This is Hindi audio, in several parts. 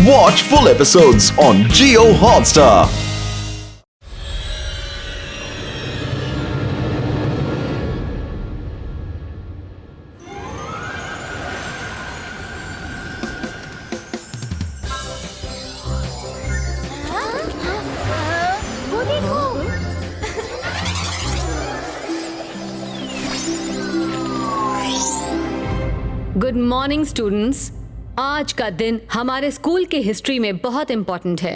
Watch full episodes on Jio Hotstar. वो देखो। Good morning students. आज का दिन हमारे स्कूल के हिस्ट्री में बहुत इम्पोर्टेंट है।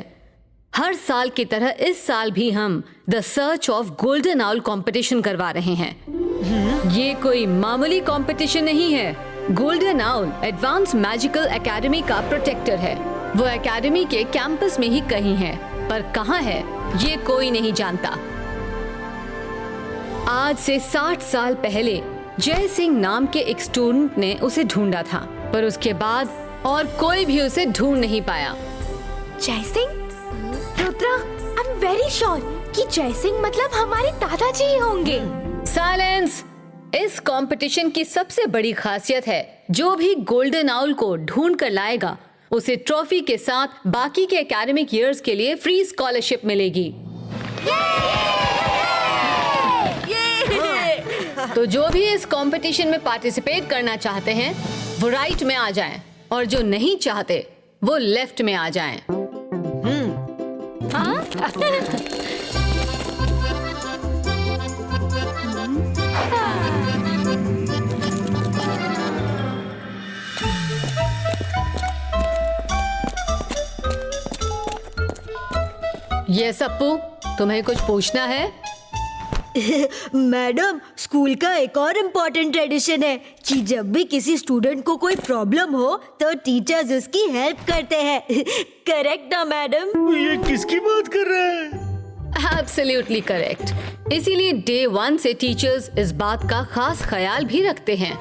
हर साल की तरह इस साल भी हम the search of golden owl competition करवा रहे हैं। ये कोई मामूली कंपटीशन नहीं है। Golden owl advance magical academy का प्रोटेक्टर है। वो एकेडमी के कैंपस में ही कहीं है, पर कहाँ है ये कोई नहीं जानता। आज से 60 साल पहले जय सिंह नाम के एक स्टूडेंट ने उसे ढूंढा था, पर उसके बाद और कोई भी उसे ढूंढ नहीं पाया। जय सिंह? रुद्रा, आई एम वेरी श्योर कि जय सिंह मतलब हमारे दादाजी ही होंगे। साइलेंस। इस कंपटीशन की सबसे बड़ी खासियत है, जो भी गोल्डन आउल को ढूंढ कर लाएगा उसे ट्रॉफी के साथ बाकी के एकेडमिक ईयर्स के लिए फ्री स्कॉलरशिप मिलेगी। तो जो भी इस कंपटीशन में पार्टिसिपेट करना चाहते हैं वो राइट में आ जाएं, और जो नहीं चाहते वो लेफ्ट में आ जाएं। ये सप्पू, तुम्हें कुछ पूछना है? मैडम, स्कूल का एक और इम्पोर्टेंट ट्रेडिशन है कि जब भी किसी स्टूडेंट को कोई प्रॉब्लम हो तो टीचर्स उसकी हेल्प करते हैं। करेक्ट ना मैडम? ये किसकी बात कर रहा है? Absolutely correct. इसीलिए डे 1 से टीचर्स इस बात का खास ख्याल भी रखते हैं।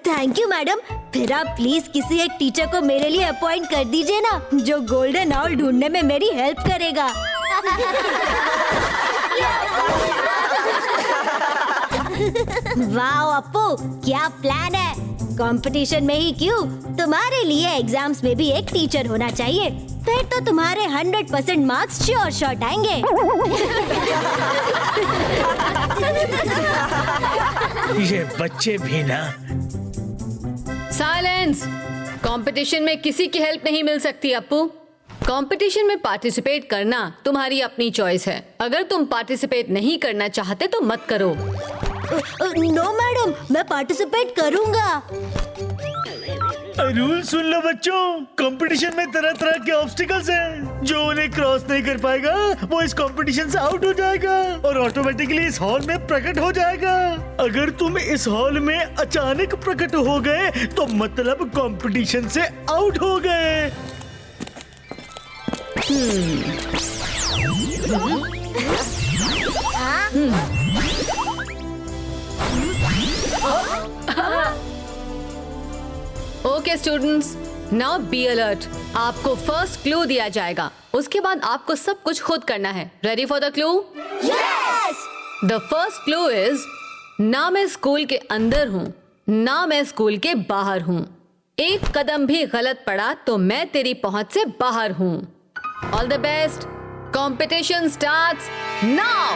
Thank you madam. फिर आप प्लीज किसी एक टीचर को मेरे लिए अपॉइंट कर दीजिए ना, जो गोल्डन आउल ढूंढने में मेरी हेल्प करेगा। वाह अप्पू, क्या प्लान है। कंपटीशन में ही क्यों, तुम्हारे लिए एग्जाम्स में भी एक टीचर होना चाहिए। फिर तो तुम्हारे 100% मार्क्स श्योर शॉट आएंगे। ये बच्चे भी ना। साइलेंस। कंपटीशन में किसी की हेल्प नहीं मिल सकती अप्पू। कंपटीशन में पार्टिसिपेट करना तुम्हारी अपनी चॉइस है। अगर तुम पार्टिसिपेट नहीं करना चाहते तो मत करो। नो मैडम, मैं पार्टिसिपेट करूंगा। रूल सुन लो बच्चों, कंपटीशन में तरह तरह के ऑब्स्टिकल्स हैं। जो उन्हें क्रॉस नहीं कर पाएगा वो इस कंपटीशन से आउट हो जाएगा और ऑटोमेटिकली इस हॉल में प्रकट हो जाएगा। अगर तुम इस हॉल में अचानक प्रकट हो गए तो मतलब कंपटीशन से आउट हो गए। Okay students, now be alert. आपको फर्स्ट क्लू दिया जाएगा, उसके बाद आपको सब कुछ खुद करना है। Ready for the clue? Yes. The first clue is, ना मैं स्कूल के अंदर हूँ ना मैं स्कूल के बाहर हूँ। एक कदम भी गलत पड़ा तो मैं तेरी पहुंच से बाहर हूँ। All the best. Competition starts now.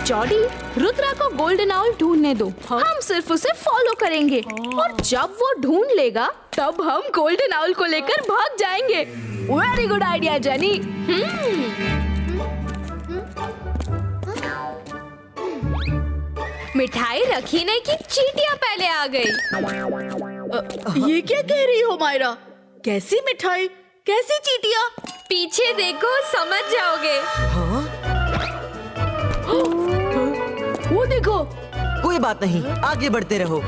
Jordi, Rudra को गोल्डन आउल ढूंढने दो। हम सिर्फ उसे फॉलो करेंगे और जब वो ढूंढ लेगा तब हम गोल्डन आउल को लेकर भाग जाएंगे। Very good idea jenny. मिठाई रखने की चींटियां पहले आ गई। ये क्या कह रही हो मायरा? कैसी मिठाई, कैसी चींटियां? पीछे देखो, समझ जाओगे। वो देखो। कोई बात नहीं, आगे बढ़ते रहो।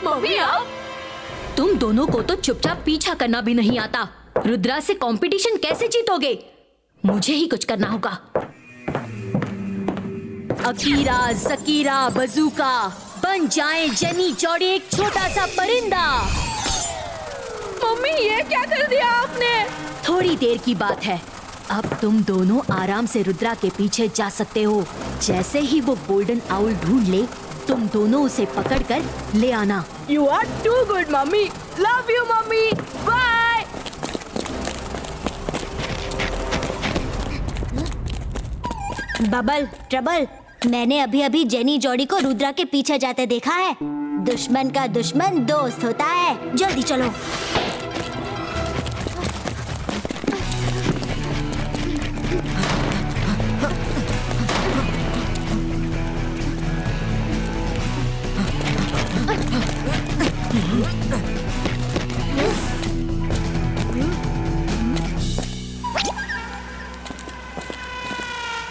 मम्मी आओ। तुम दोनों को तो चुपचाप पीछा करना भी नहीं आता। रुद्रा से कंपटीशन कैसे जीतोगे? मुझे ही कुछ करना होगा। अकीरा, जकीरा, बजूका बन जाए जेनी जॉडी एक छोटा सा परिंदा। मम्मी ये क्या कर दिया आपने? थोड़ी देर की बात है, अब तुम दोनों आराम से रुद्रा के पीछे जा सकते हो। जैसे ही वो गोल्डन आउल ढूंढ ले, तुम दोनों उसे पकड़कर ले आना। You are too good mummy, love you mummy, bye. Bubble, trouble, मैंने अभी अभी जेनी जॉडी को रुद्रा के पीछे जाते देखा है। दुश्मन का दुश्मन दोस्त होता है। जल्दी चलो।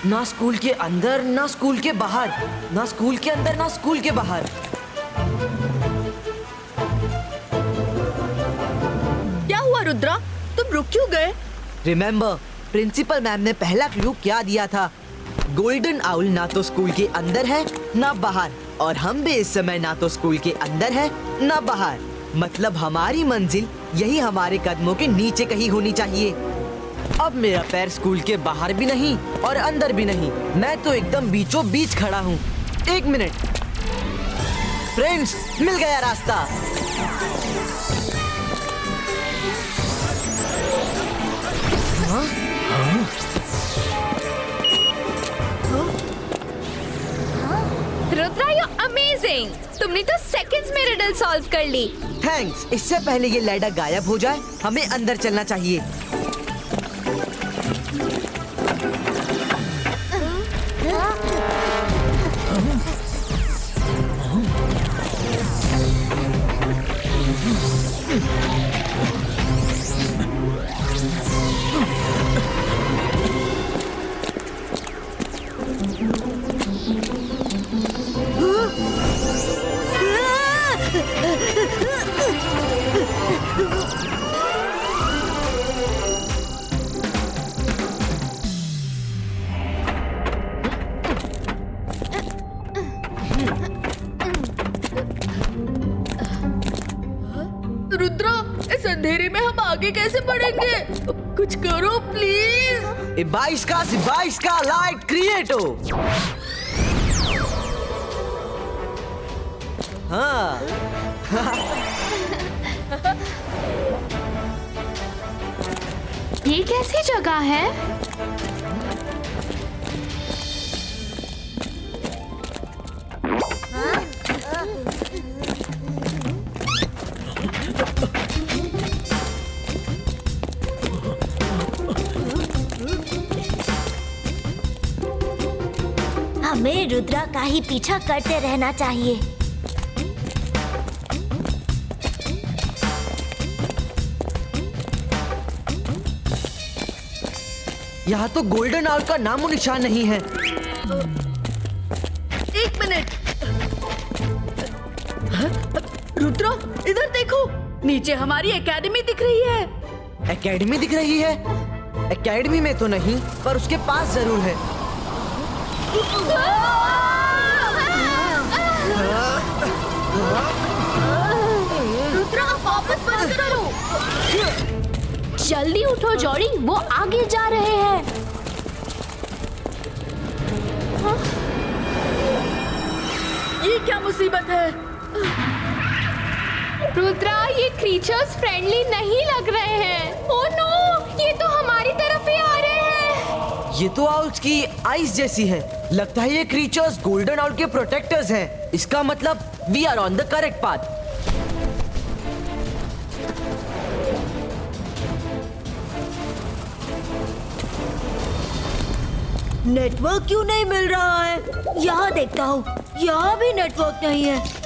ना स्कूल के अंदर ना स्कूल के बाहर, ना स्कूल के अंदर ना स्कूल के बाहर। क्या हुआ रुद्रा, तुम रुक क्यों गए? रिमेम्बर, प्रिंसिपल मैम ने पहला क्लू क्या दिया था? गोल्डन आउल ना तो स्कूल के अंदर है ना बाहर, और हम भी इस समय ना तो स्कूल के अंदर है ना बाहर। मतलब हमारी मंजिल यही हमारे कदमों के नीचे कहीं होनी चाहिए। अब मेरा पैर स्कूल के बाहर भी नहीं और अंदर भी नहीं, मैं तो एकदम बीचों बीच खड़ा हूँ। एक मिनट फ्रेंड्स, मिल गया रास्ता। रुद्रा यू अमेजिंग, तुमने तो सेकंड्स में रिडल सॉल्व कर ली। थैंक्स। इससे पहले ये लैडर गायब हो जाए, हमें अंदर चलना चाहिए। रुद्रा, इस अंधेरे में हम आगे कैसे बढ़ेंगे? कुछ करो प्लीज। इबाइस का लाइट क्रिएटो। हाँ। ये कैसी जगह है? हमें रुद्रा का ही पीछा करते रहना चाहिए। यहाँ तो गोल्डन आउल का नामो निशान नहीं है। एक मिनट। रुद्रा, इधर देखो, नीचे हमारी एकेडमी दिख रही है। एकेडमी दिख रही है? एकेडमी में तो नहीं, पर उसके पास जरूर है। रुद्रा, वापस बंद करो। जल्दी उठो जॉडी, वो आगे जा रहे हैं। ये क्या मुसीबत है? रुद्रा, ये क्रीचर्स फ्रेंडली नहीं लग रहे हैं। ओह नो, ये तो हमारी तरफ ही आ रहे हैं। ये तो आउल्स की आइस जैसी है। लगता है ये क्रीचर्स गोल्डन आउल के प्रोटेक्टर्स हैं। इसका मतलब we are on the correct path. Network क्यों नहीं मिल रहा है? यहाँ देखता हूँ, यहाँ भी नेटवर्क नहीं है।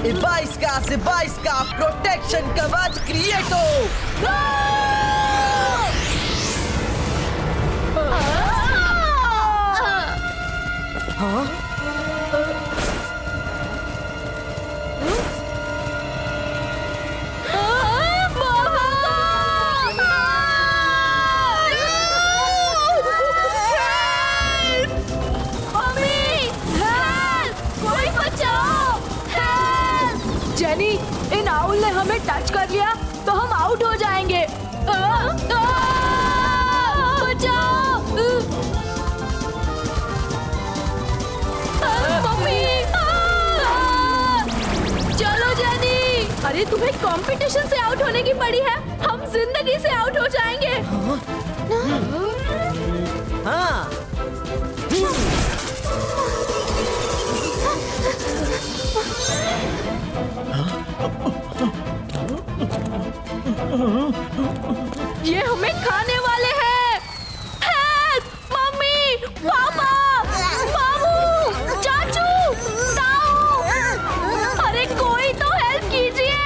इबाइस का प्रोटेक्शन कवच क्रिएटो। हमें टच कर लिया तो हम आउट हो जाएंगे। बचाओ! मम्मी! चलो जेनी! अरे तुम्हें कंपटीशन से आउट होने की पड़ी है, हम जिंदगी से आउट हो जाएंगे। हाँ। ये हमें खाने वाले हैं। हेल्प! मम्मी, पापा, मामू, चाचू, ताऊ! अरे कोई तो हेल्प कीजिए।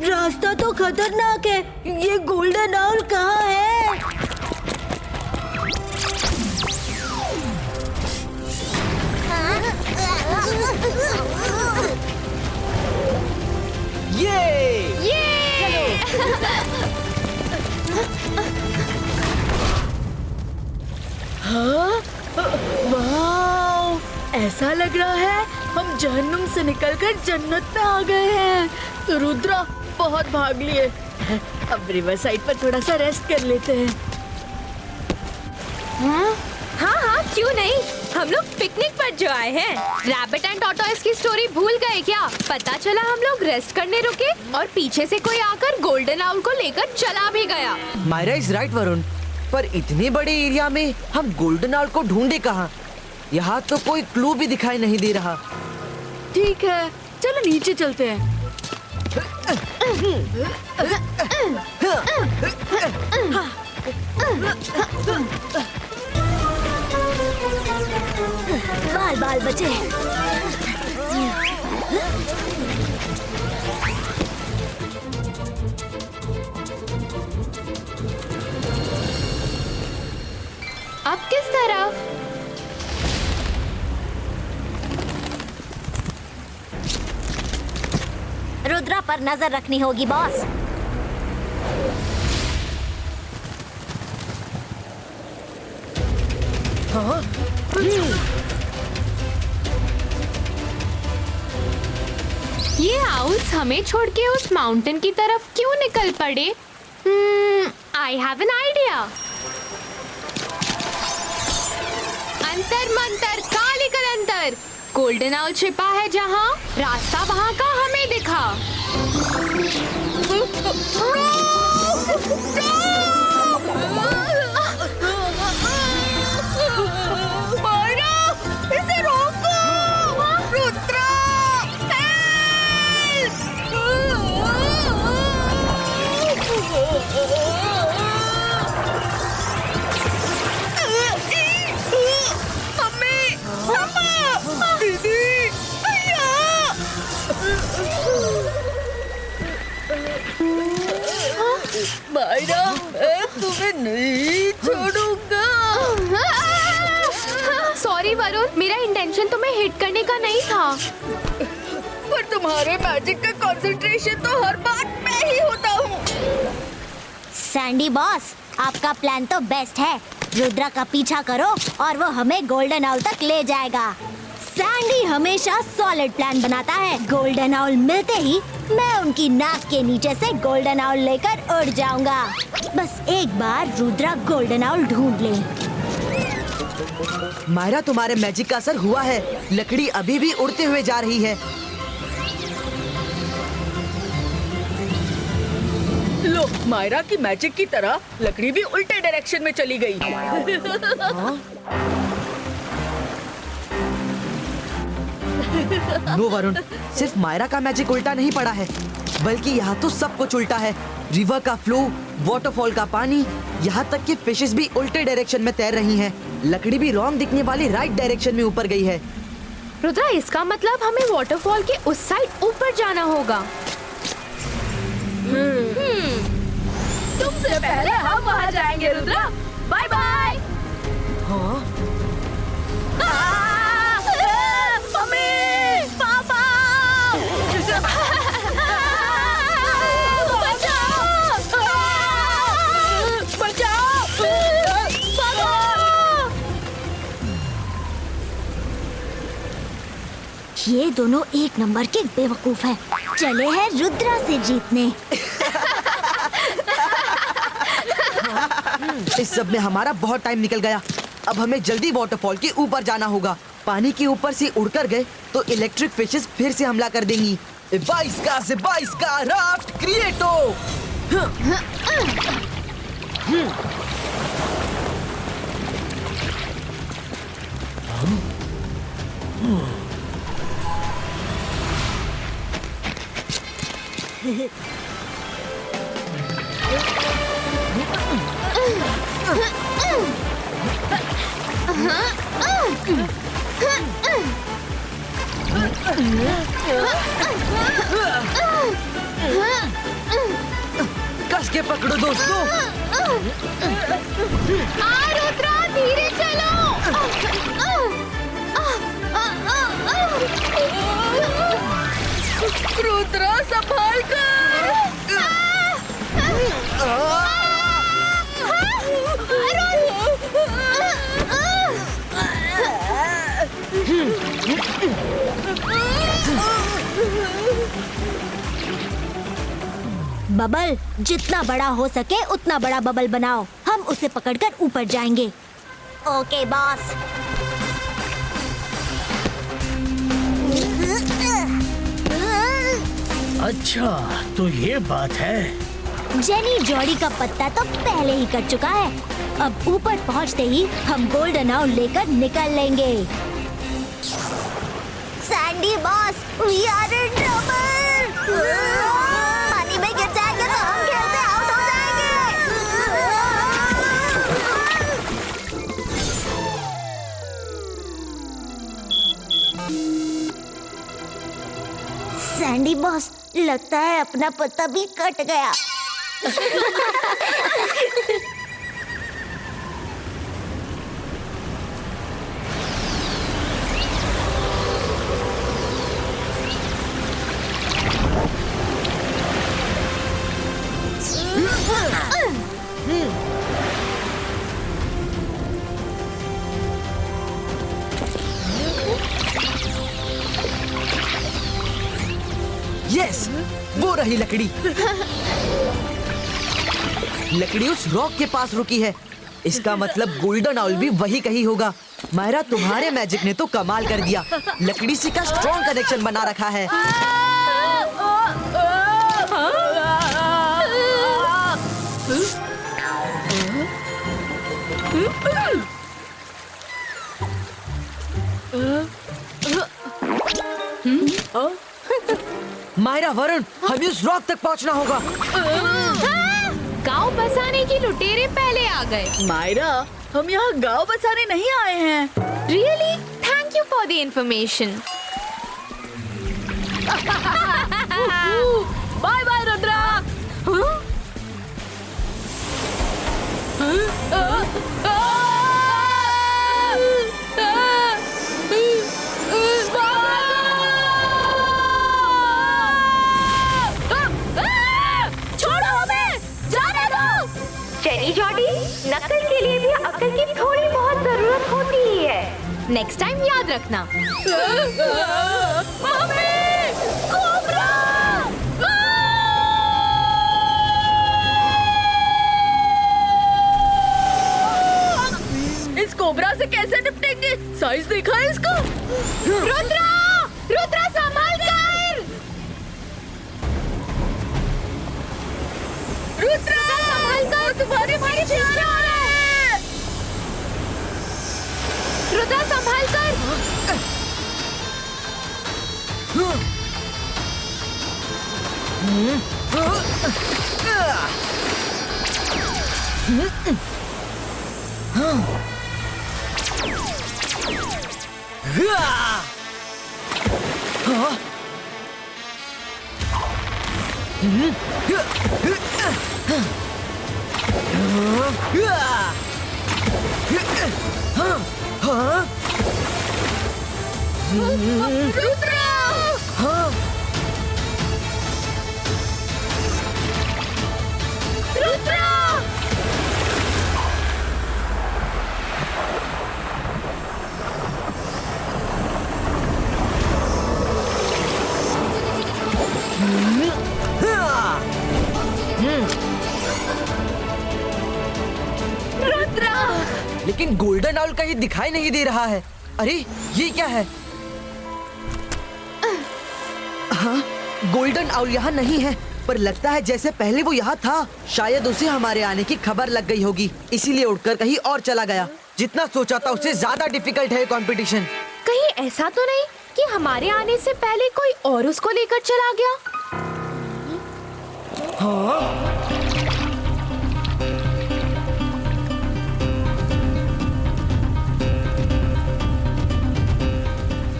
रास्ता तो खतरनाक है। ये गोल्डन आउल कहाँ है? वाह, ऐसा लग रहा है हम जहन्नुम से निकलकर जन्नत में आ गए हैं। रुद्रा, बहुत भाग लिए, अब रिवर साइड पर थोड़ा सा रेस्ट कर लेते हैं। हाँ, क्यों नहीं? हम लोग पिकनिक पर जो आए हैं। रैबिट एंड टॉर्टोइस की स्टोरी भूल गए क्या? पता चला हम लोग रेस्ट करने रुके और पीछे से कोई आकर गोल्डन आउल को लेकर चला भी गया। मायरा इज राइट वरुण, पर इतने बड़े एरिया में हम गोल्डन आउल को ढूंढे कहाँ? यहाँ तो कोई क्लू भी दिखाई नहीं दे रहा। ठीक है, चलो नीचे चलते हैं। बाल बाल बचे। अब किस तरफ? रुद्रा पर नजर रखनी होगी बॉस। ये आउल्स हमें छोड़ के उस माउंटेन की तरफ क्यों निकल पड़े? I have an idea. अंतर मंतर काली कलंतर, गोल्डन आउल छिपा है जहाँ, रास्ता वहाँ का हमें दिखा। इसे रोको! रुद्रा! मम्मी! पापा! दीदी! भैया! मायरा, मैं तुम्हें नहीं छोड़ूंगा। सॉरी वरुण, मेरा इंटेंशन तुम्हें हिट करने का नहीं था। पर तुम्हारे मैजिक का कंसंट्रेशन तो हर बात में ही होता हूँ। सैंडी बॉस, आपका प्लान तो बेस्ट है। रुद्रा का पीछा करो और वो हमें गोल्डन आउल तक ले जाएगा। सैंडी हमेशा सॉलिड प्लान बनाता है। गोल्डन आउल मिलते ही मैं उनकी नाक के नीचे से गोल्डन आउल लेकर उड़ जाऊंगा। बस एक बार रुद्रा गोल्डन आउल ढूंढ ले। मायरा, तुम्हारे मैजिक का असर हुआ है। लकड़ी अभी भी उड़ते हुए जा रही है। लो, मायरा की मैजिक की तरह लकड़ी भी उल्टे डायरेक्शन में चली गई। नो वरुण, सिर्फ मायरा का मैजिक उल्टा नहीं पड़ा है, बल्कि यहाँ तो सब कुछ उल्टा है। रिवर का फ्लो, वाटरफॉल का पानी, यहाँ तक कि फिशेस भी उल्टे डायरेक्शन में तैर रही हैं। लकड़ी भी रॉन्ग दिखने वाली राइट डायरेक्शन में ऊपर गई है। रुद्रा, इसका मतलब हमें वाटरफॉल के उस साइड ऊपर जाना होगा। तुमसे पहले हम वहाँ जाएंगे रुद्रा। Bye bye. हाँ? Mummy, papa! बचाओ! बचाओ! पापा! ये दोनों एक नंबर के बेवकूफ हैं। चले हैं रुद्रा से जीतने। इस सब में हमारा बहुत टाइम निकल गया। अब हमें जल्दी वाटरफॉल के ऊपर जाना होगा। पानी के ऊपर से उड़कर गए तो इलेक्ट्रिक फिशेस फिर से हमला कर देंगी। 22 का राफ्ट क्रिएटो। कस के पकड़ो दोस्तों। रुद्रा धीरे चलो। रुद्रा संभाल कर। बबल, जितना बड़ा हो सके उतना बड़ा बबल बनाओ। हम उसे पकड़कर ऊपर जाएंगे। Okay boss. अच्छा, तो ये बात है। जेनी जॉडी का पत्ता तो पहले ही कट चुका है। अब ऊपर पहुंचते ही हम गोल्डन आउल लेकर निकल लेंगे। Sandy boss, we are in trouble. पानी में गिर जाएंगे तो हम खेल से आउट हो जाएंगे। सैंडी बॉस, लगता है अपना पत्ता भी कट गया। यस, वो रही लकड़ी। लकड़ी उस रॉक के पास रुकी है। इसका मतलब गोल्डन आउल भी वही कहीं होगा। मायरा, तुम्हारे मैजिक ने तो कमाल कर दिया। लकड़ी से का स्ट्रॉन्ग कनेक्शन बना रखा है। मायरा, वरुण, हमें उस रॉक तक पहुंचना होगा। गांव बसाने की लुटेरे पहले आ गए। मायरा, हम यहाँ गांव बसाने नहीं आए हैं। Really? Thank you for the information. Bye bye Rudra. छोड़ो हमें, जाने दो। जेनी जॉडी, नकल के लिए भी अकल की थोड़ी बहुत जरूरत होती ही है। नेक्स्ट टाइम याद रखना। Mummy, cobra! इस कोबरा से कैसे निपटेंगे? साइज देखा है इसका? रुद्रा, रुद्रा संभाल कर। रुद्रा संभाल कर, तुम्हारे भाई चिल्ला रहा है। रुद्रा संभाल कर। रुद्रा! लेकिन गोल्डन आउल कहीं दिखाई नहीं दे रहा है। अरे ये क्या है? हाँ, गोल्डन आउल यहाँ नहीं है, पर लगता है जैसे पहले वो यहाँ था। शायद उसे हमारे आने की खबर लग गई होगी, इसीलिए उठकर कहीं और चला गया। जितना सोचा था उससे ज्यादा डिफिकल्ट है कंपटीशन। कहीं ऐसा तो नहीं कि हमारे आने से पहले कोई और उसको लेकर चला गया?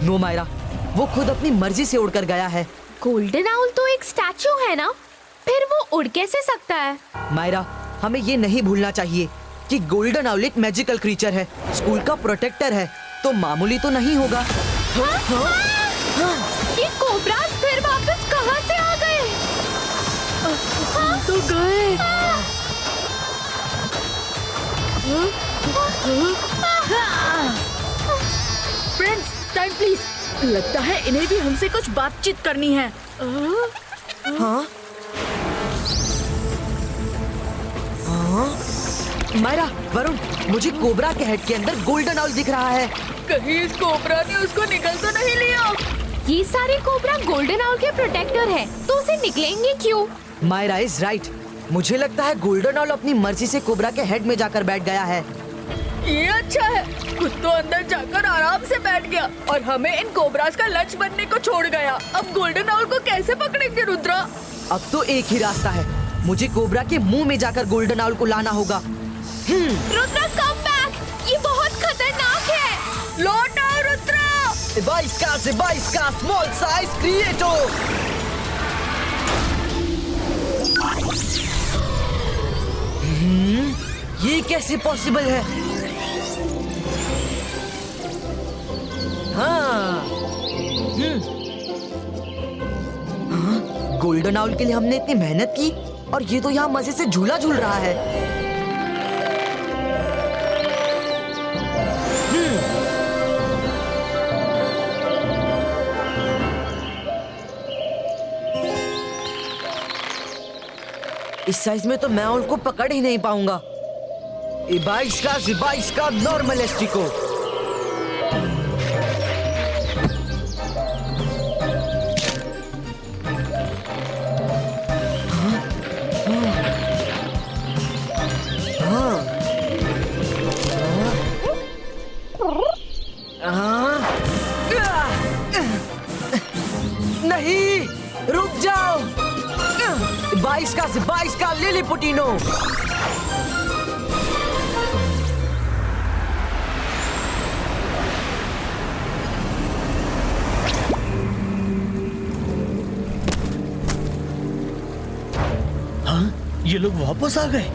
नो मायरा, वो खुद अपनी मर्जी से उड़कर गया है। गोल्डन आउल तो एक स्टैचू है ना, फिर वो उड़ कैसे सकता है? मायरा, हमें ये नहीं भूलना चाहिए कि गोल्डन आउल एक मैजिकल क्रीचर है, स्कूल का प्रोटेक्टर है, तो मामूली तो नहीं होगा। ये कोबराज फिर वापस कहाँ से आ गए? तो गए। Friends, time please. लगता है इन्हें भी हमसे कुछ बातचीत करनी है। हाँ? मायरा, वरुण, मुझे कोबरा के हेड के अंदर गोल्डन आउल दिख रहा है। कहीं इस कोबरा ने उसको निकल तो नहीं लिया? ये सारे कोबरा गोल्डन आउल के प्रोटेक्टर हैं, तो उसे निकलेंगे क्यों? Myra is right. मुझे लगता है गोल्डन आउल अपनी मर्जी से कोबरा के हेड में जाकर बैठ गया है। ये अच्छा है, खुद तो अंदर जाकर आराम से बैठ गया और हमें इन कोबराज का लंच बनने को छोड़ गया। अब गोल्डन आउल को कैसे पकड़ेंगे रुद्रा? अब तो एक ही रास्ता है, मुझे कोबरा के मुंह में जाकर गोल्डन आउल को लाना होगा। रुद्रा कम बैक, ये बहुत खतरनाक है। लौट आओ रुद्रा! बाईस का स्मॉल साइज क्रिएटो। ये कैसे पॉसिबल है? हाँ। गोल्डन आउल के लिए हमने इतनी मेहनत की और ये तो यहाँ मजे से झूला झूल रहा है। इस साइज में तो मैं उनको पकड़ ही नहीं पाऊंगा। 22 का नॉर्मल एस्टिको। नहीं, रुक जाओ। 22 का लिली पुटीनो। हाँ, ये लोग वापस आ गए।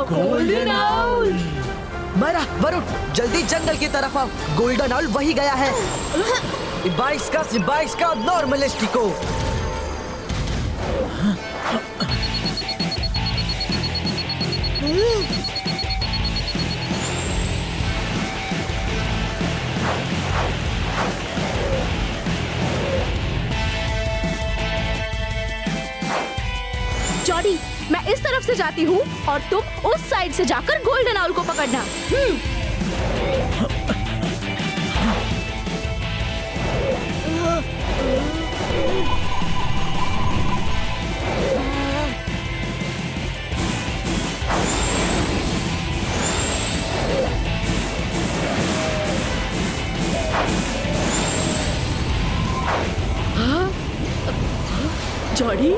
Golden owl! मायरा, वरुण, जल्दी जंगल की तरफ आओ। गोल्डन आउल वही गया है। 22 का नॉर्मल एस्टिको। जॉडी, मैं इस तरफ से जाती हूँ और तुम उस साइड से जाकर गोल्डन आउल को पकड़ना। जॉडी,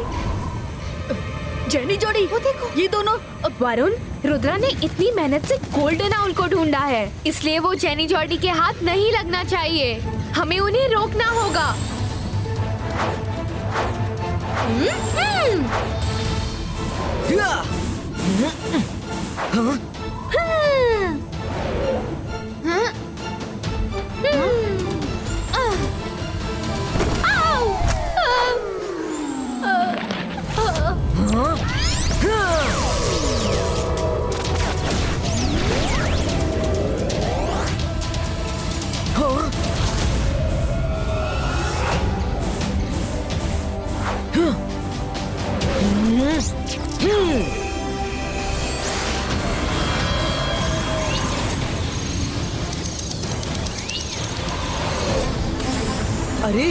जेनी, जॉडी, वो देखो, ये दोनों। वरुण, रुद्रा ने इतनी मेहनत से गोल्डन आउल को ढूंढा है, इसलिए वो जेनी जॉडी के हाथ नहीं लगना चाहिए। हमें उन्हें रोकना होगा। अरे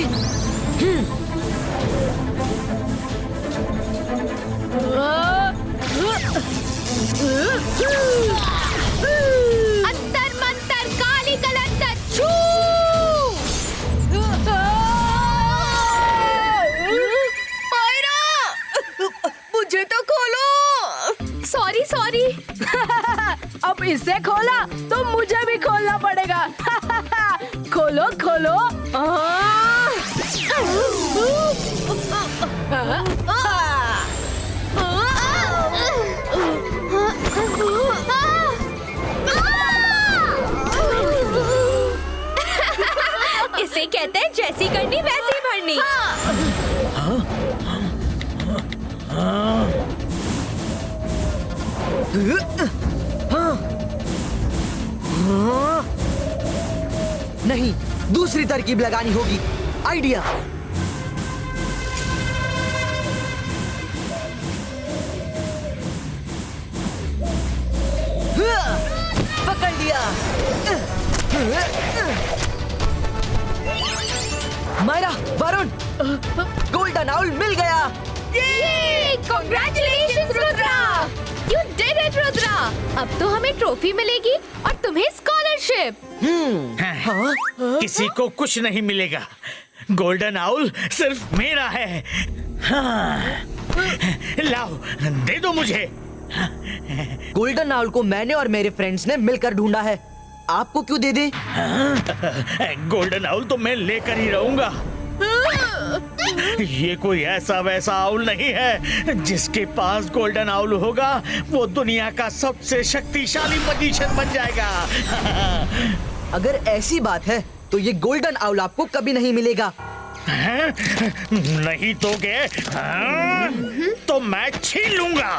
अंतर मंतर काली कलंदर छू। मुझे तो खोलो। Sorry sorry. अब इसे खोला तो मुझे भी खोलना पड़ेगा। खोलो खोलो। इसे कहते हैं जैसी करनी वैसी भरनी। नहीं, दूसरी तरकीब लगानी होगी। आइडिया। पकड़ लिया। मायरा, वरुण, गोल्डन आउल मिल गया। Congratulations, Rudra! You did it, Rudra! अब तो हमें ट्रॉफी मिलेगी और तुम्हें स्कॉलरशिप। किसी को कुछ नहीं मिलेगा। गोल्डन आउल सिर्फ मेरा है। हाँ। लाओ, दे दो मुझे। गोल्डन आउल को मैंने और मेरे फ्रेंड्स ने मिलकर ढूंढा है। आपको क्यों दे दे? गोल्डन आउल तो मैं लेकर ही रहूंगा। ये कोई ऐसा वैसा आउल नहीं है। जिसके पास गोल्डन आउल होगा वो दुनिया का सबसे शक्तिशाली मैजिशियन बन जाएगा। अगर ऐसी बात है तो ये गोल्डन आउल आपको कभी नहीं मिलेगा। हैं? नहीं तो क्या? तो मैं छीन लूंगा।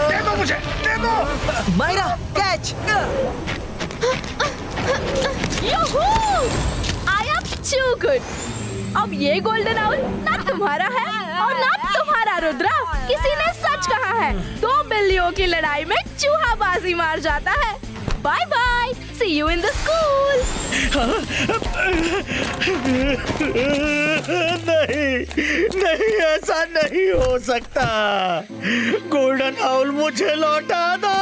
दे दो मुझे, दे दो। Myra, catch. I am too good. अब ये गोल्डन आउल ना तुम्हारा है और ना तुम्हारा, रुद्रा। किसी ने सच कहा है, दो बिल्लियों की लड़ाई में चूहा बाजी मार जाता है। Bye bye, see you in the school. नहीं नहीं, ऐसा नहीं हो सकता। गोल्डन आउल मुझे लौटा दो।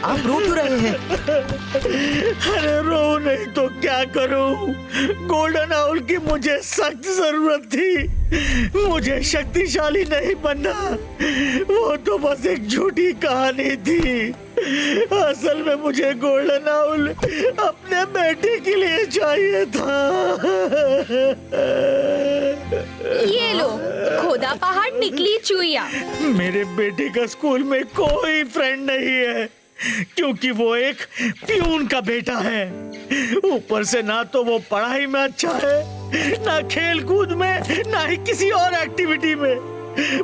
आप रो क्यों रहे हैं? अरे रो नहीं तो क्या करूं? गोल्डन आउल की मुझे सख्त जरूरत थी। मुझे शक्तिशाली नहीं बनना, वो तो बस एक झूठी कहानी थी। असल में मुझे गोल्डन आउल अपने बेटे के लिए चाहिए था। ये लो, खोदा निकला पहाड़ निकली चुईया। मेरे बेटे का स्कूल में कोई फ्रेंड नहीं है क्योंकि वो एक प्यून का बेटा है। ऊपर से ना तो वो पढ़ाई में अच्छा है, ना खेल कूद में, ना ही किसी और एक्टिविटी में।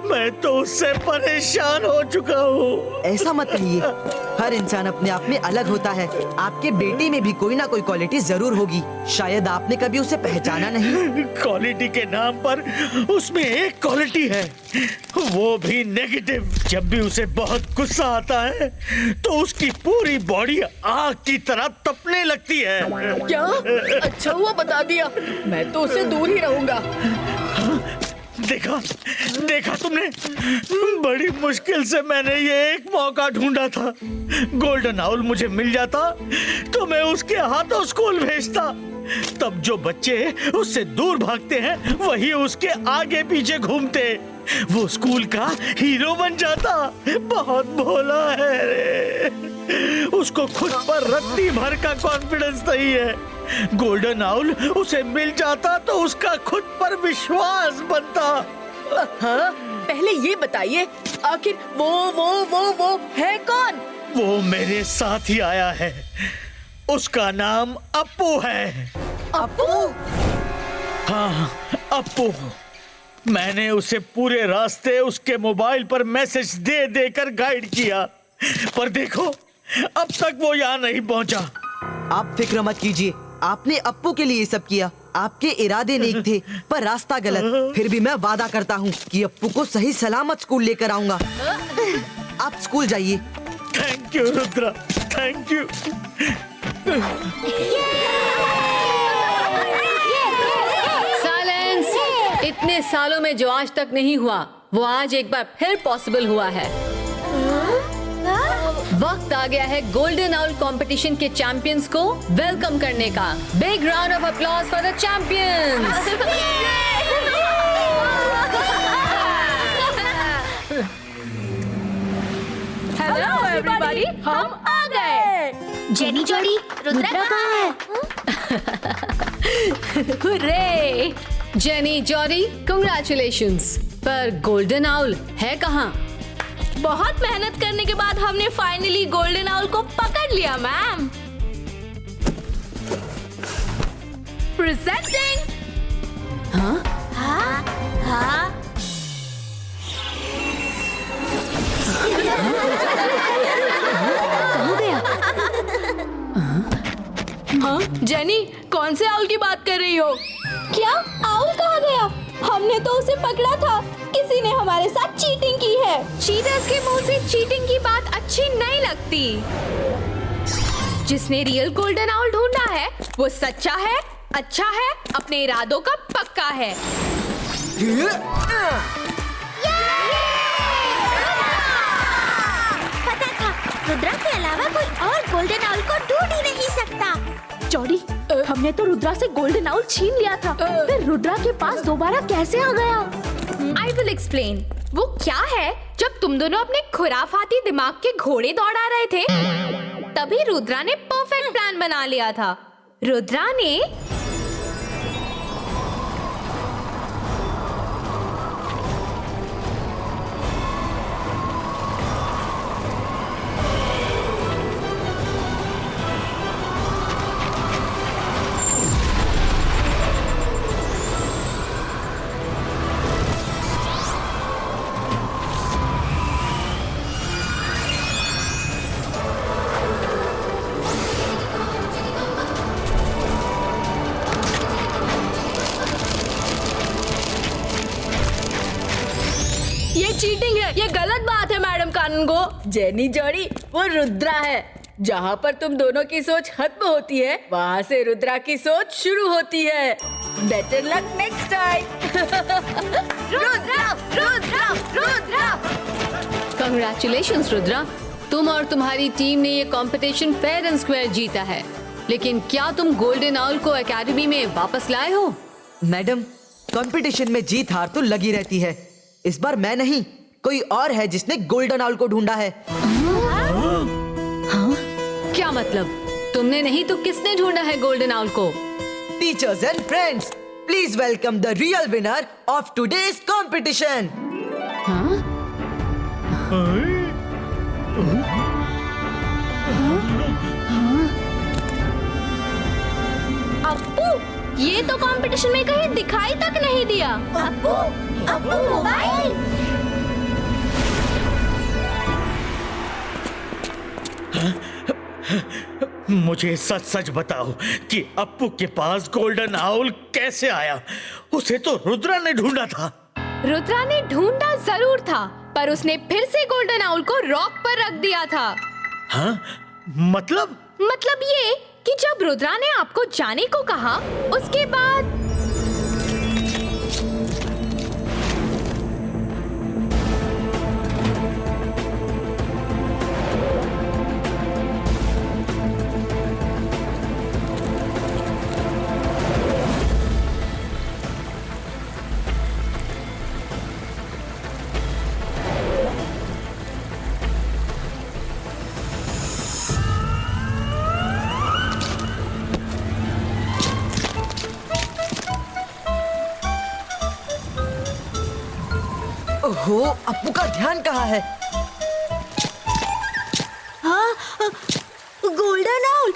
मैं तो उससे परेशान हो चुका हूँ। ऐसा मत कहिए, हर इंसान अपने आप में अलग होता है। आपके बेटे में भी कोई ना कोई क्वालिटी जरूर होगी, शायद आपने कभी उसे पहचाना नहीं। क्वालिटी के नाम पर उसमें एक क्वालिटी है, वो भी नेगेटिव। जब भी उसे बहुत गुस्सा आता है तो उसकी पूरी बॉडी आग की तरह तपने लगती है। क्या? अच्छा हुआ बता दिया, मैं तो उससे दूर ही रहूंगा। देखा तुमने? बड़ी मुश्किल से मैंने ये एक मौका ढूंढा था। गोल्डन आउल मुझे मिल जाता तो मैं उसके हाथों स्कूल भेजता। तब जो बच्चे उससे दूर भागते हैं वही उसके आगे पीछे घूमते। वो स्कूल का हीरो बन जाता। बहुत भोला है रे। उसको खुद पर रत्ती भर का कॉन्फिडेंस नहीं है। गोल्डन आउल उसे मिल जाता तो उसका खुद पर विश्वास बनता। हाँ, पहले ये बताइए आखिर वो है कौन? वो मेरे साथ ही आया है। उसका नाम अप्पू है। अप्पू? हाँ, अप्पू। मैंने उसे पूरे रास्ते उसके मोबाइल पर मैसेज दे देकर गाइड किया, पर देखो अब तक वो यहाँ नहीं पहुँचा। आप फिक्र मत कीजिए, आपने अप्पू के लिए सब किया। आपके इरादे नेक थे पर रास्ता गलत। फिर भी मैं वादा करता हूँ कि अप्पू को सही सलामत स्कूल लेकर आऊंगा। आप स्कूल जाइए। Thank you Rudra, thank you. Silence! इतने सालों में जो आज तक नहीं हुआ वो आज एक बार फिर पॉसिबल हुआ है। वक्त आ गया है गोल्डन आउल कंपटीशन के चैंपियंस को वेलकम करने का। Big round of applause for the champions. Hello everybody, हम आ गए। जेनी जोड़ी, रुद्रा कहाँ है? हुर्रे! Jenny जॉरी, congratulations. पर गोल्डन आउल है कहाँ? बहुत मेहनत करने के बाद हमने फाइनली गोल्डन आउल को पकड़ लिया मैम। प्रेजेंटिंग। हाँ? कहाँ गया? हाँ जेनी, कौन से आउल की बात कर रही हो? क्या आउल कहाँ गया? हमने तो उसे पकड़ा था। किसी ने हमारे साथ चीटिंग की है। चीटर्स के मुंह से चीटिंग की बात अच्छी नहीं लगती। जिसने रियल गोल्डन आउल ढूंढा है वो सच्चा है, अच्छा है, अपने इरादों का पक्का है। पता था, रुद्रा के अलावा कोई और गोल्डन आउल को ढूंढ ही नहीं सकता। जॉडी, हमने तो रुद्रा से गोल्डन आउल छीन लिया था। फिर रुद्रा के पास दोबारा कैसे आ गया? I will explain। वो क्या है, जब तुम दोनों अपने खुराफाती दिमाग के घोड़े दौड़ा रहे थे तभी रुद्रा ने परफेक्ट प्लान बना लिया था। रुद्रा ने चीटिंग है, ये गलत बात है मैडम कानूनगो। जेनी जॉडी, वो रुद्रा है। जहाँ पर तुम दोनों की सोच खत्म होती है वहाँ से रुद्रा की सोच शुरू होती है। Better luck next time. Rudra, Rudra, Rudra. Congratulations Rudra, तुम और तुम्हारी टीम ने ये कंपटीशन फेयर एंड स्क्वायर जीता है। लेकिन क्या तुम गोल्डन आउल को एकेडमी में वापस लाए हो? मैडम, कंपटीशन में जीत हार तो लगी रहती है। इस बार मैं नहीं, कोई और है जिसने गोल्डन आउल को ढूंढा है। हाँ? क्या मतलब? तुमने नहीं तो किसने ढूंढा है गोल्डन आउल को? Teachers and friends, Please welcome the real winner of today's competition. Appu, ये तो कंपटीशन में कहीं दिखाई तक नहीं दिया। अप्पू, अप्पू मोबाइल। मुझे सच सच बताओ कि अप्पू के पास गोल्डन आउल कैसे आया? उसे तो रुद्रा ने ढूंढा था। रुद्रा ने ढूंढा जरूर था, पर उसने फिर से गोल्डन आउल को रॉक पर रख दिया था। हाँ? मतलब ये कि जब रुद्रा ने आपको जाने को कहा, उसके बाद ओहो, अप्पू का ध्यान कहाँ है? हाँ, गोल्डन आउल।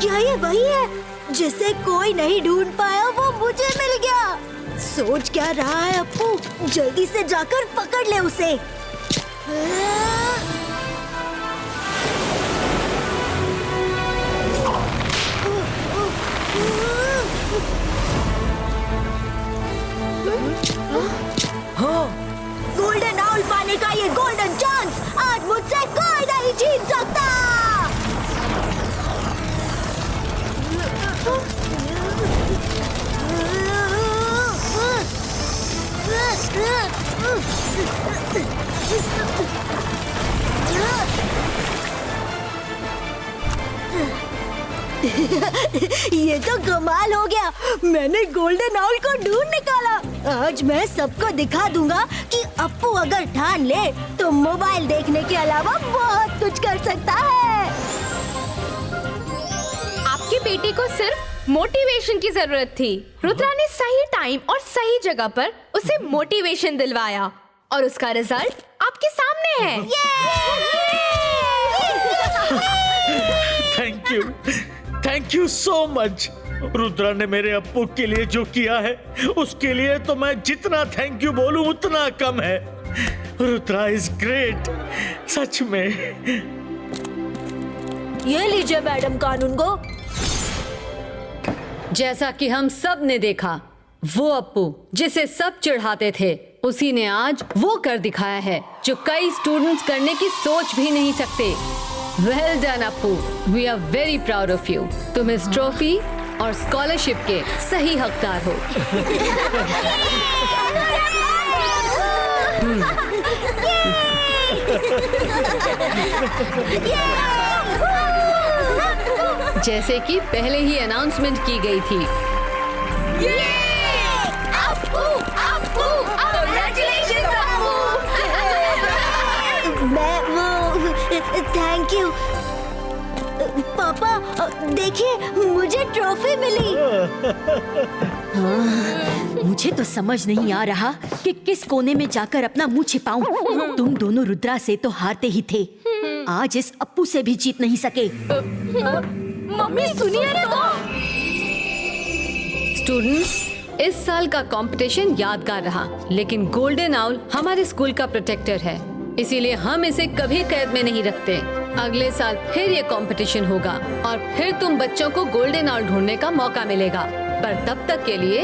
क्या ये वही है जिसे कोई नहीं ढूंढ पाया, वो मुझे मिल गया? सोच क्या रहा है अप्पू? जल्दी से जाकर पकड़ ले उसे। गोल्डन आउल पाने का ये गोल्डन चांस आज मुझसे कोई नहीं छीन सकता। ये तो कमाल हो गया, मैंने गोल्डन आउल को ढूंढ निकाला। आज मैं सबको दिखा दूंगा कि अप्पू अगर ठान ले तो मोबाइल देखने के अलावा बहुत कुछ कर सकता है। आपकी बेटी को सिर्फ मोटिवेशन की जरूरत थी। रुद्रा ने सही टाइम और सही जगह पर उसे मोटिवेशन दिलवाया और उसका रिजल्ट आपके सामने है। Thank you so much. Rudra ने मेरे अप्पू के लिए जो किया है, उसके लिए तो मैं जितना थैंक यू बोलूं उतना कम है। रुद्रा इज ग्रेट, सच में। ये लीजिए मैडम कानून को। जैसा कि हम सब ने देखा, वो अप्पू जिसे सब चिढ़ाते थे, उसी ने आज वो कर दिखाया है जो कई स्टूडेंट्स करने की सोच भी नहीं सकते। Well done Appu, we are very proud of you. तुम इस ट्रॉफी और स्कॉलरशिप के सही हकदार हो। जैसे कि पहले ही अनाउंसमेंट की गई थी। थैंक यू पापा, देखिए मुझे ट्रॉफी मिली। मुझे तो समझ नहीं आ रहा कि किस कोने में जाकर अपना मुंह छिपाऊं। तुम दोनों रुद्रा से तो हारते ही थे, आज इस अप्पू से भी जीत नहीं सके। मम्मी सुनिए तो। स्टूडेंट्स, इस साल का कंपटीशन यादगार रहा, लेकिन गोल्डन आउल हमारे स्कूल का प्रोटेक्टर है, इसीलिए हम इसे कभी कैद में नहीं रखते। अगले साल फिर ये कंपटीशन होगा और फिर तुम बच्चों को गोल्डन आउल ढूंढने का मौका मिलेगा, पर तब तक के लिए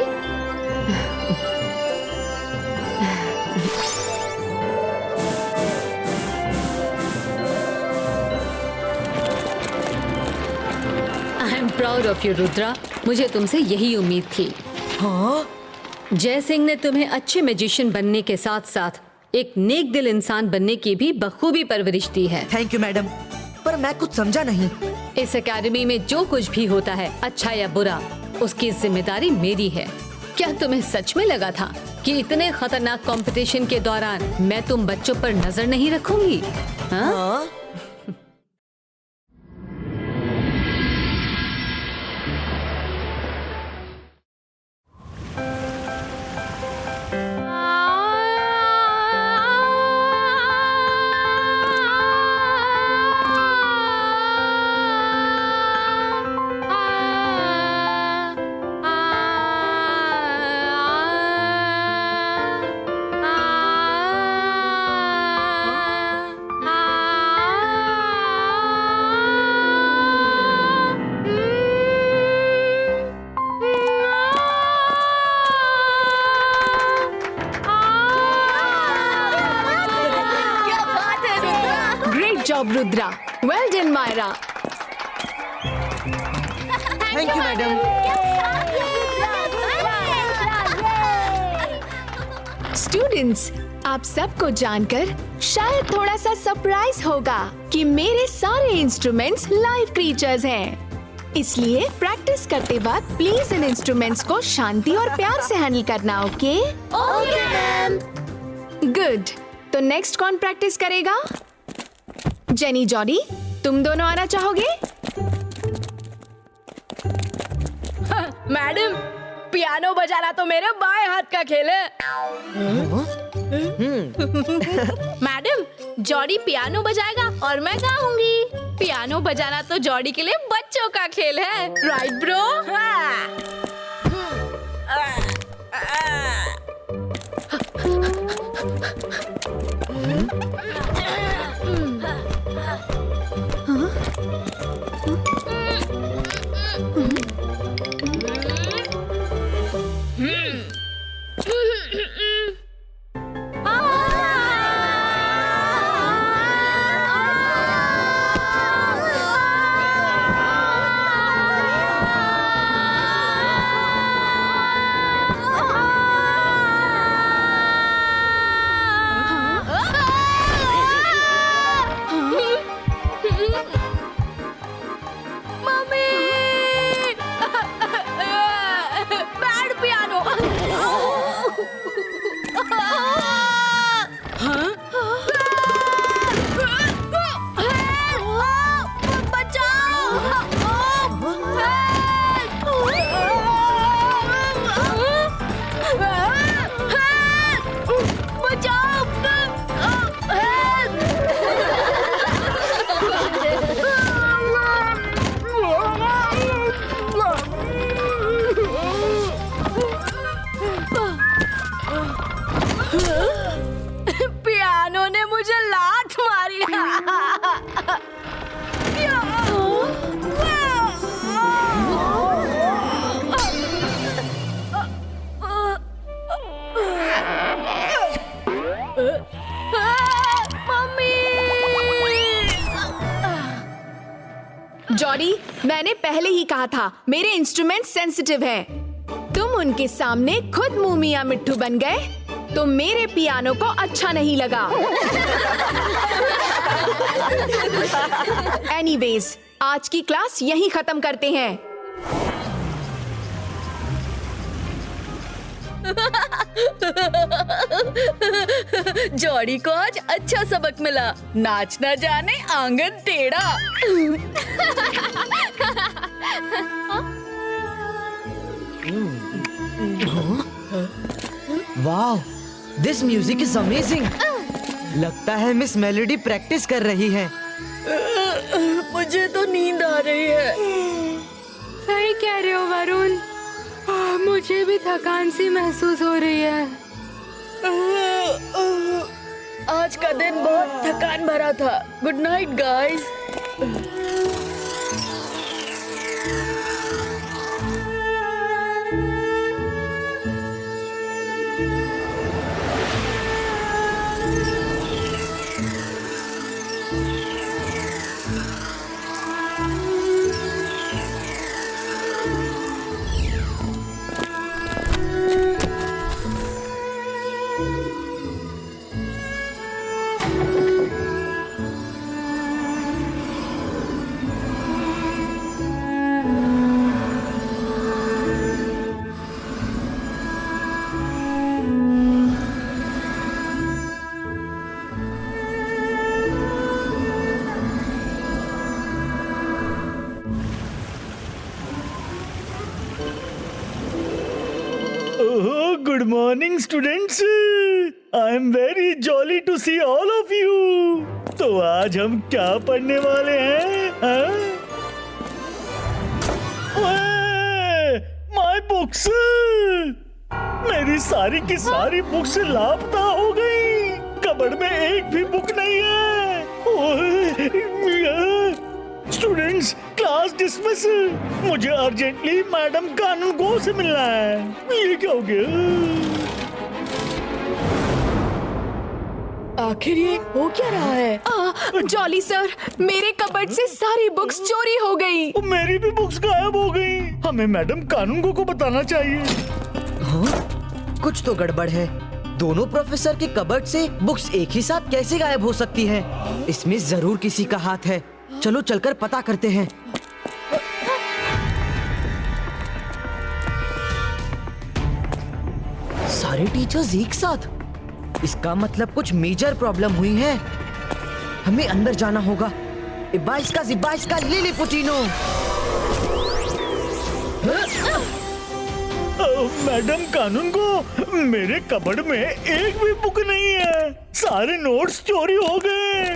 I am proud of you Rudra. मुझे तुमसे यही उम्मीद थी। हाँ? जय सिंह ने तुम्हें अच्छे मैजिशियन बनने के साथ साथ एक नेक दिल इंसान बनने की भी बखूबी परवरिश दी है। थैंक यू मैडम, पर मैं कुछ समझा नहीं। इस एकेडमी में जो कुछ भी होता है, अच्छा या बुरा, उसकी जिम्मेदारी मेरी है। क्या तुम्हें सच में लगा था कि इतने खतरनाक कंपटीशन के दौरान मैं तुम बच्चों पर नजर नहीं रखूंगी? हाँ? हाँ? Job Rudra, well done Myra. Thank you madam. Students, आप सबको जानकर शायद थोड़ा सा सरप्राइज होगा कि मेरे सारे इंस्ट्रूमेंट्स लाइव क्रीचर्स हैं। इसलिए प्रैक्टिस करते वक्त प्लीज इन इंस्ट्रूमेंट्स को शांति और प्यार से हैंडल करना, ओके? Okay ma'am. गुड। तो नेक्स्ट कौन प्रैक्टिस करेगा? जेनी, जॉडी, तुम दोनों आना चाहोगे? मैडम, पियानो बजाना तो मेरे बाएं हाथ का खेल है। मैडम, जॉडी पियानो बजाएगा और मैं गाऊंगी। पियानो बजाना तो जॉडी के लिए बच्चों का खेल है, राइट ब्रो? पियानो ने मुझे लात मारी। जॉडी, मैंने पहले ही कहा था मेरे इंस्ट्रूमेंट सेंसिटिव हैं। तुम उनके सामने खुद मुंह मियां मिट्ठू बन गए तो मेरे पियानो को अच्छा नहीं लगा। एनीवेज, आज की क्लास यहीं खत्म करते हैं। जॉडी को आज अच्छा सबक मिला, नाच ना जाने आंगन टेढ़ा। वाह, दिस म्यूजिक इज अमेजिंग। लगता है मिस मेलोडी प्रैक्टिस कर रही है। मुझे तो नींद आ रही है। सही कह रहे हो वरुण, मुझे भी थकान सी महसूस हो रही है। आज का दिन बहुत थकान भरा था। Good night guys. Good morning students, I am very jolly to see all of you. तो आज हम क्या पढ़ने वाले हैं? माय बुक्स, मेरी सारी की सारी बुक्स लापता हो गई। कबर्ड में एक भी बुक नहीं है। Students, class dismiss. मुझे अर्जेंटली मैडम कानून गो से मिलना है। ये क्या हो गया? आखिर ये हो क्या रहा है? जॉली सर, मेरे कबर्ड से सारी बुक्स चोरी हो गई। मेरी भी बुक्स गायब हो गई। हमें मैडम कानून को बताना चाहिए। कुछ तो गड़बड़ है। दोनों प्रोफेसर के कबर्ड से बुक्स एक ही साथ कैसे गायब हो सकती है? इसमें जरूर किसी का हाथ है। चलो चलकर पता करते हैं। सारे टीचर्स एक साथ, इसका मतलब कुछ मेजर प्रॉब्लम हुई है। हमें अंदर जाना होगा। जिब्बाइस्का लिली पुटीनो। मैडम कानून को, मेरे कबर्ड में एक भी बुक नहीं है। सारे नोट्स चोरी हो गए।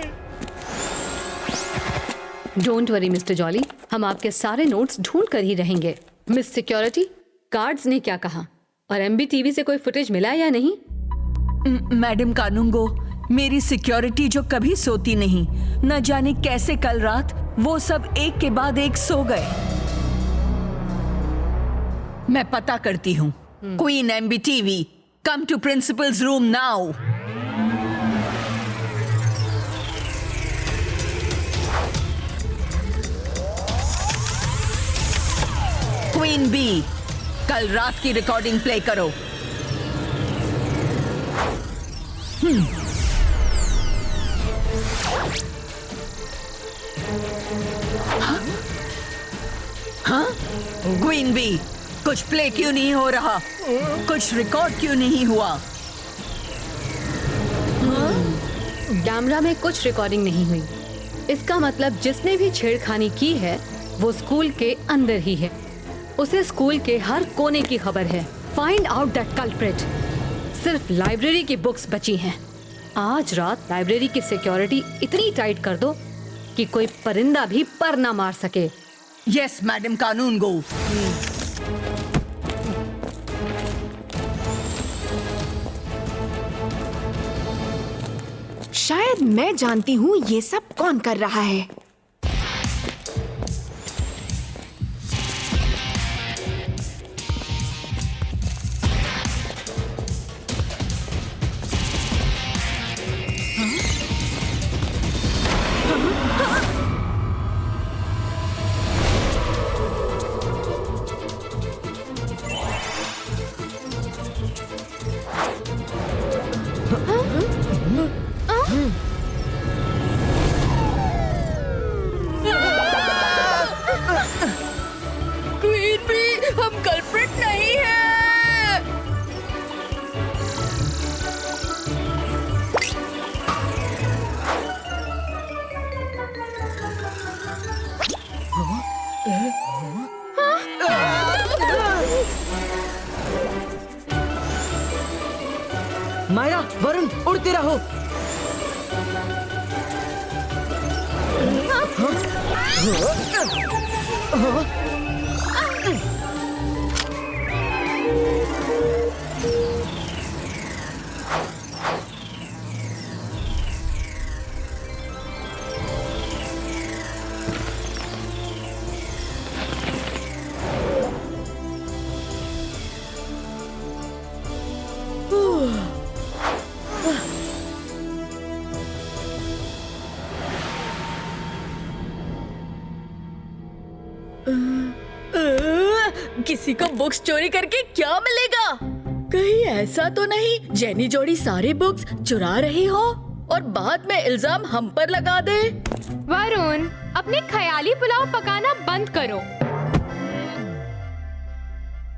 डोंट वरी मिस्टर जॉली, हम आपके सारे नोट्स ढूंढ कर ही रहेंगे। मिस सिक्योरिटी, गार्ड्स ने क्या कहा और MBTV से कोई फुटेज मिला या नहीं? मैडम कानूंगो, मेरी सिक्योरिटी जो कभी सोती नहीं, न जाने कैसे कल रात वो सब एक के बाद एक सो गए। मैं पता करती हूँ। Queen MBTV, come to principal's room now. Queen B, कल रात की रिकॉर्डिंग प्ले करो। हाँ? क्वीन बी, कुछ प्ले क्यों नहीं हो रहा? कुछ रिकॉर्ड क्यों नहीं हुआ? कैमरा में कुछ रिकॉर्डिंग नहीं हुई। इसका मतलब जिसने भी छेड़खानी की है वो स्कूल के अंदर ही है। उसे स्कूल के हर कोने की खबर है। Find out that culprit. सिर्फ लाइब्रेरी की बुक्स बची हैं। आज रात लाइब्रेरी की सिक्योरिटी इतनी टाइट कर दो कि कोई परिंदा भी पर ना मार सके। यस मैडम कानूनगो। शायद मैं जानती हूँ ये सब कौन कर रहा है। क्वीन बी, हम कल्प्रिट नहीं हैं। माया, वरुण, उड़ते रहो। किसी को बुक्स चोरी करके क्या मिलेगा? कहीं ऐसा तो नहीं जेनी जोड़ी सारी बुक्स चुरा रही हो और बाद में इल्जाम हम पर लगा दे। वरुण, अपने ख्याली पुलाव पकाना बंद करो।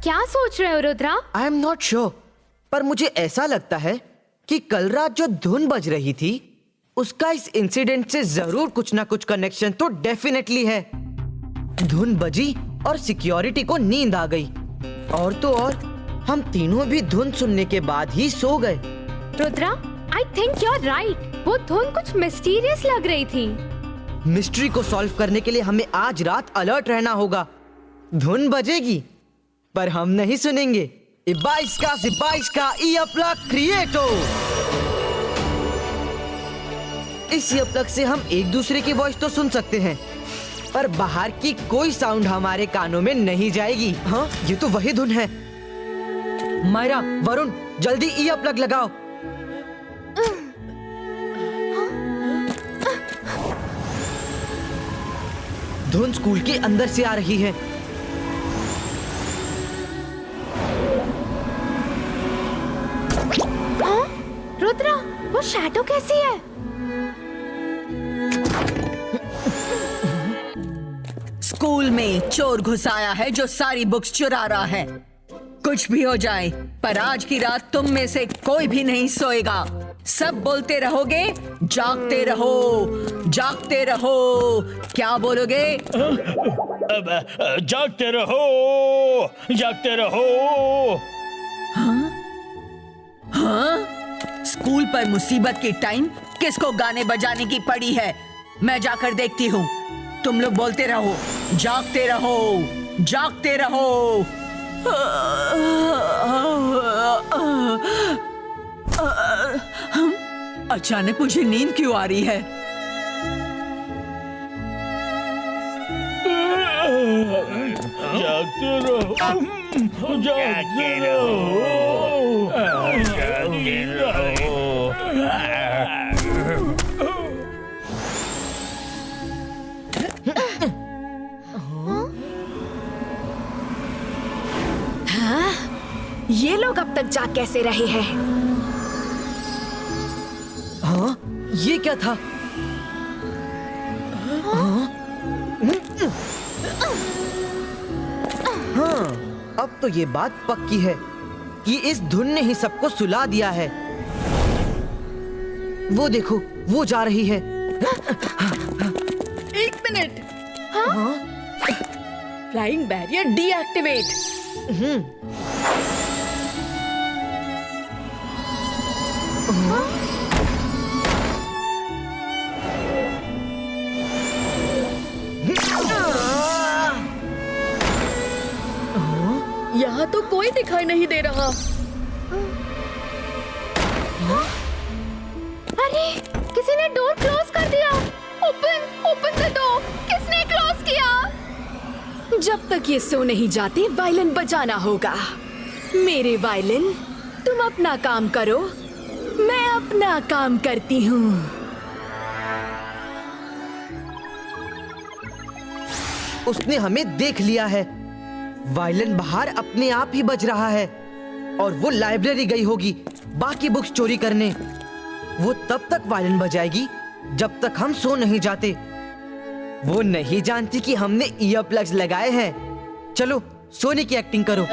क्या सोच रहे हो Rudra? I am not sure, पर मुझे ऐसा लगता है कि कल रात जो धुन बज रही थी उसका इस इंसिडेंट से जरूर कुछ ना कुछ कनेक्शन तो डेफिनेटली है। धुन बजी और सिक्योरिटी को नींद आ गई, और तो और हम तीनों भी धुन सुनने के बाद ही सो गए। Rudra, I think you are right. वो धुन कुछ मिस्टीरियस लग रही थी। मिस्ट्री को सॉल्व करने के लिए हमें आज रात अलर्ट रहना होगा। धुन बजेगी पर हम नहीं सुनेंगे। जिब्बाइस्का ईयरप्लग क्रिएटो। इस ईयरप्लग से हम एक दूसरे की वॉइस तो सुन सकते हैं, पर बाहर की कोई साउंड हमारे कानों में नहीं जाएगी। हाँ, ये तो वही धुन है। मायरा, वरुण, जल्दी ईयरप्लग लगाओ। धुन स्कूल के अंदर से आ रही है। हाँ? रुद्रा, वो शैडो कैसी है? स्कूल में चोर घुस आया है जो सारी बुक्स चुरा रहा है। कुछ भी हो जाए, पर आज की रात तुम में से कोई भी नहीं सोएगा। सब बोलते रहोगे, जागते रहो, जागते रहो। क्या बोलोगे? जागते रहो, जागते रहो। हाँ? स्कूल पर मुसीबत के टाइम किसको गाने बजाने की पड़ी है? मैं जाकर देखती हूँ। तुम लोग बोलते रहो, जागते रहो, जागते रहो। अचानक मुझे नींद क्यों आ रही है? जागते रहो, जागते रहो, जागते रहो। ये लोग अब तक जाग कैसे रहे हैं? हाँ, ये क्या था? हाँ, अब तो ये बात पक्की है कि इस धुन ने ही सबको सुला दिया है। वो देखो, वो जा रही है। एक मिनट। हाँ? Flying barrier deactivate. यहाँ तो कोई दिखाई नहीं दे रहा। अरे, किसी ने डोर क्लोज कर दिया। Open the door. किसने क्लोज किया? जब तक ये सो नहीं जाते, वायलिन बजाना होगा। मेरे वायलिन, तुम अपना काम करो, मैं अपना काम करती हूँ। उसने हमें देख लिया है। वायलिन बाहर अपने आप ही बज रहा है और वो लाइब्रेरी गई होगी बाकी बुक्स चोरी करने। वो तब तक वायलिन बजाएगी जब तक हम सो नहीं जाते। वो नहीं जानती कि हमने ईयर प्लग्स लगाए हैं। चलो, सोने की एक्टिंग करो।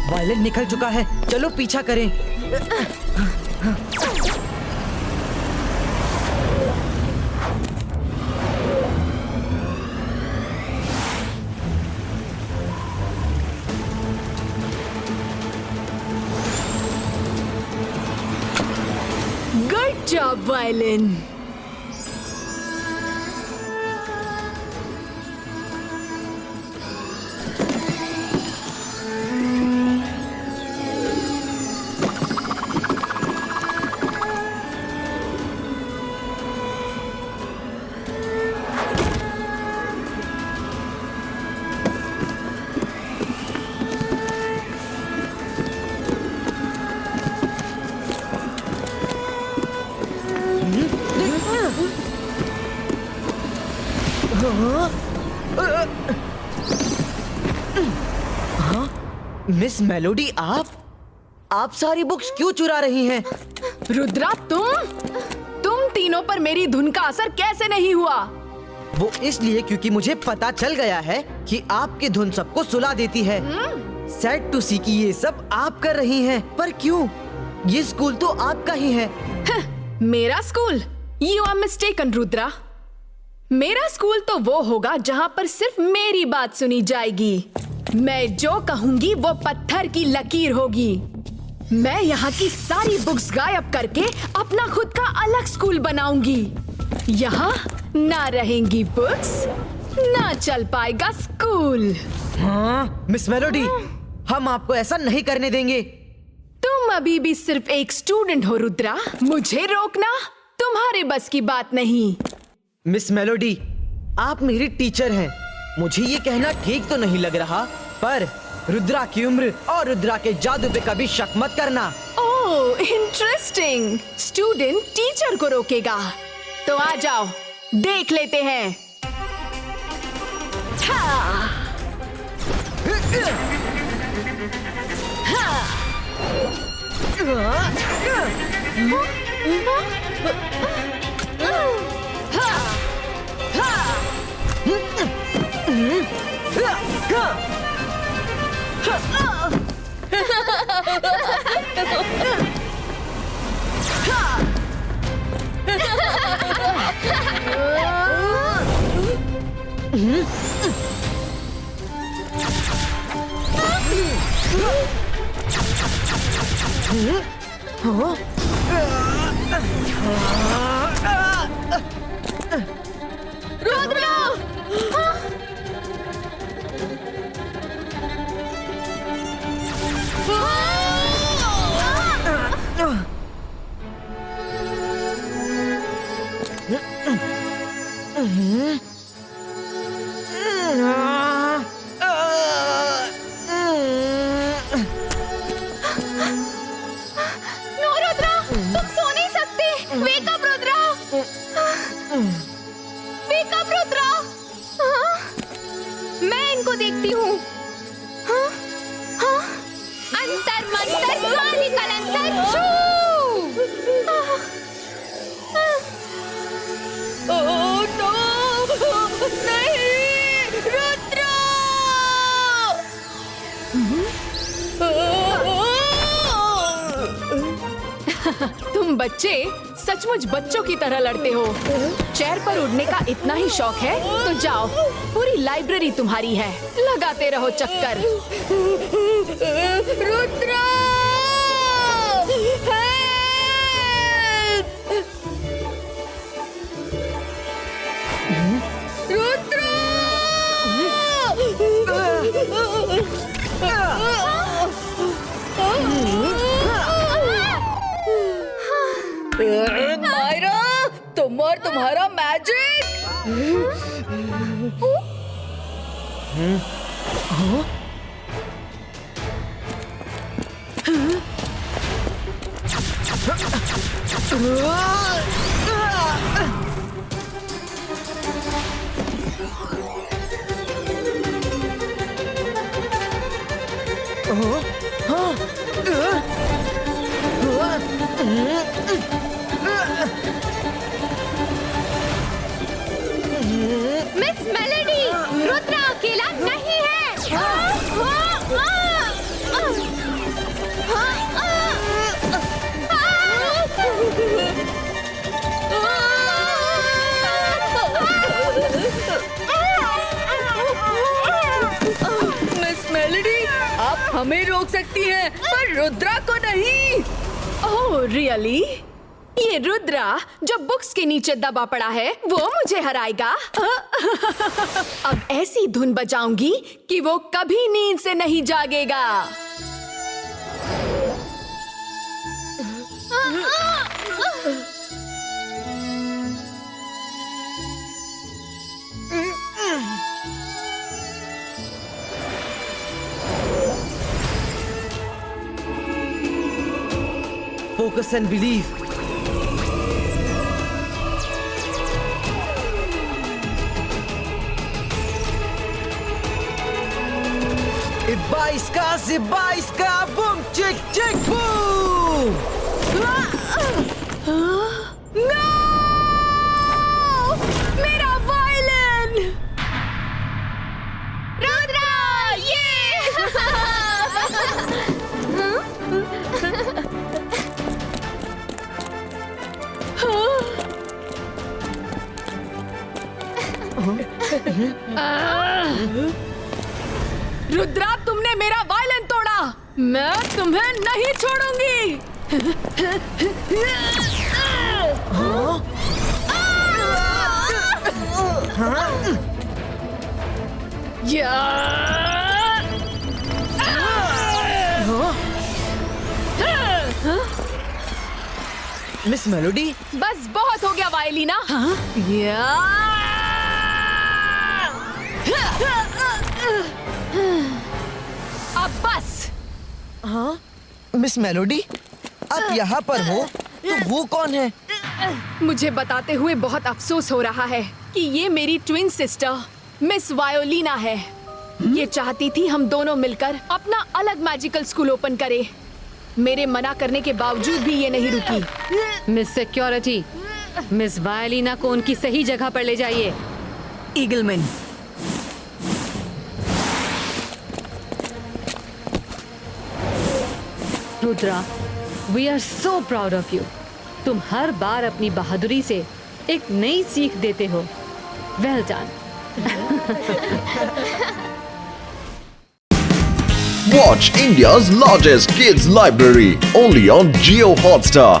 वायलिन निकल चुका है, चलो पीछा करें। Good job violin. Miss melody, आप सारी बुक्स क्यों चुरा रही हैं? रुद्रा, तुम तीनों पर मेरी धुन का असर कैसे नहीं हुआ? वो इसलिए क्योंकि मुझे पता चल गया है कि आपकी धुन सबको सुला देती है। सैड टू सी कि ये सब आप कर रही हैं, पर क्यों? ये स्कूल तो आपका ही है। मेरा school? You are mistaken Rudra. मेरा स्कूल तो वो होगा जहाँ पर सिर्फ मेरी बात सुनी जाएगी। मैं जो कहूंगी वो पत्थर की लकीर होगी। मैं यहाँ की सारी बुक्स गायब करके अपना खुद का अलग स्कूल बनाऊंगी। यहाँ ना रहेंगी बुक्स, ना चल पाएगा स्कूल। हाँ, मिस मेलोडी, हम आपको ऐसा नहीं करने देंगे। तुम अभी भी सिर्फ एक स्टूडेंट हो रुद्रा, मुझे रोकना तुम्हारे बस की बात नहीं। मिस मेलोडी, आप मेरी टीचर हैं। मुझे ये कहना ठीक तो नहीं लग रहा, पर रुद्रा की उम्र और रुद्रा के जादू पे कभी शक मत करना। ओह, इंटरेस्टिंग। स्टूडेंट टीचर को रोकेगा, तो आ जाओ देख लेते हैं। हाँ। नो रुद्रा, तुम सो नहीं सकते। Wake up Rudra, wake up Rudra. हाँ? मैं इनको देखती हूँ। हाँ? हाँ? अंतर मंतर काली कलंतर छू। ओह नो, नहीं रुद्रा। तुम बच्चे सचमुच बच्चों की तरह लड़ते हो। चेयर पर उड़ने का इतना ही शौक है तो जाओ, पूरी लाइब्रेरी तुम्हारी है, लगाते रहो चक्कर। रुद्रा, मायरा, तुम और तुम्हारा मैजिक। मिस मेलोडी, रुद्रा अकेला नहीं है। मिस मेलोडी, आप हमें रोक सकती हैं, पर रुद्रा को नहीं। Oh really? ये रुद्रा जो बुक्स के नीचे दबा पड़ा है वो मुझे हराएगा। अब ऐसी धुन बजाऊंगी कि वो कभी नींद से नहीं जागेगा। Focus and believe. Ibaiska, boom, chick, chick, boom! No! मेरा वायलिन! रुद्रा, ये! रुद्रा, तुमने मेरा वायलिन तोड़ा, मैं तुम्हें नहीं छोड़ूंगी। मिस मेलोडी, बस बहुत हो गया वायलिना। अब बस। मिस मेलोडी, आप यहाँ पर हो तो वो कौन है? मुझे बताते हुए बहुत अफसोस हो रहा है कि ये मेरी ट्विन सिस्टर मिस वायोलिना है। ये चाहती थी हम दोनों मिलकर अपना अलग मैजिकल स्कूल ओपन करें। मेरे मना करने के बावजूद भी ये नहीं रुकी। मिस सिक्योरिटी, मिस वायलिना को उनकी सही जगह पर ले जाइए। Eagleman, Rudra, we are so proud of you. तुम हर बार अपनी बहादुरी से एक नई सीख देते हो। Well done. Watch India's largest kids library only on Jio Hotstar.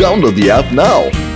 Download the app now.